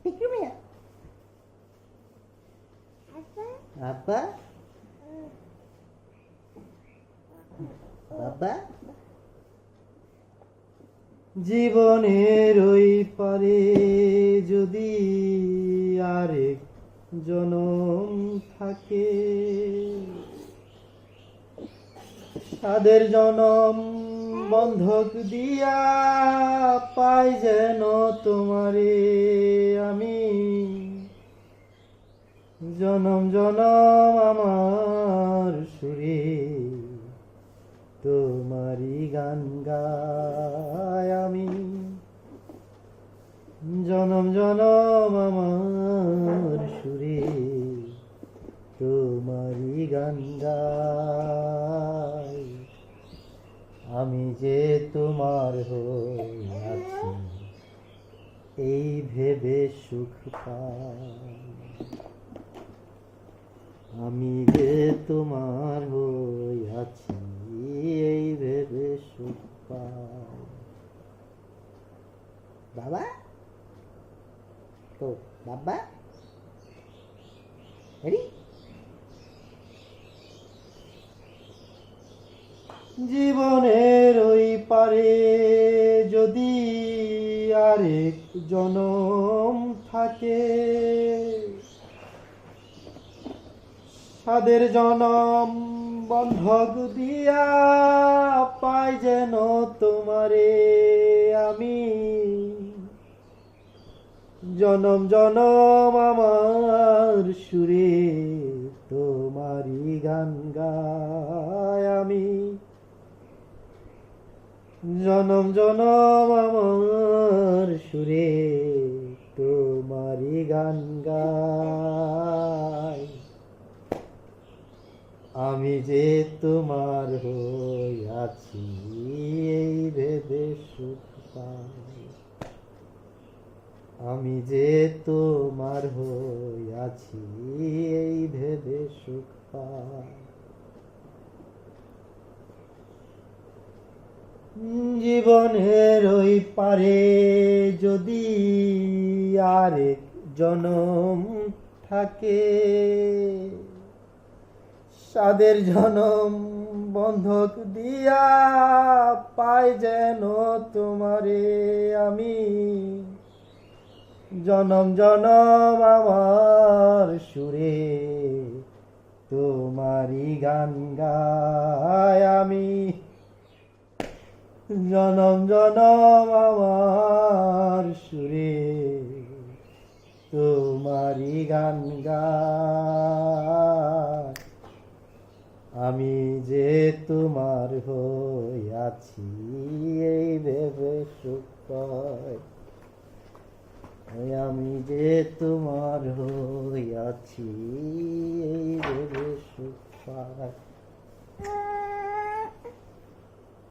পিকু মিয়া আপা বাবা জীবনের ওই পারে যদি আরেক জনম থাকে, তাদের জনম বন্ধক দিয়া পাই যেন তোমারে আমি। জনম জনম আমার সুরে তোমারি গান গাই আমি। জনম জনম আমার সুরে তোমারি গান গাই। আমি যে তোমার হয়ে আছি এই ভেবে সুখ পাই। আমি যে তোমার হয়ে আছি এই ভেবে সুখ পাই। বাবা তো বাবা রেডি। জীবনের ওই পারে যদি আরেক জনম থাকে, তাদের জনম বন্ধক দিয়া পাই যেন তোমারে আমি। জনম জনম আমার সুরে তোমারি গান গাই আমি। জনম জনম আমার সুরে তোমারি গান গাই। আমি যে তোমার হয়ে আছি এই ভেবে সুখ পাই। আমি যে তোমার হয়ে আছি এই ভেবে সুখ পাই। জীবনের ওই পারে যদি আরেক জনম থাকে, তাদের জনম বন্ধক দিয়া পাই যেন তোমারে আমি। জনম জনম আমার সুরে তোমারি গান গাই আমি। জনম জনম আমার সুরে তোমারি গান গাই। আমি যে তোমার হয়ে আছি এই ভেবে সুখ পাই। আমি যে তোমার হয়ে আছি এই ভেবে সুখ পাই।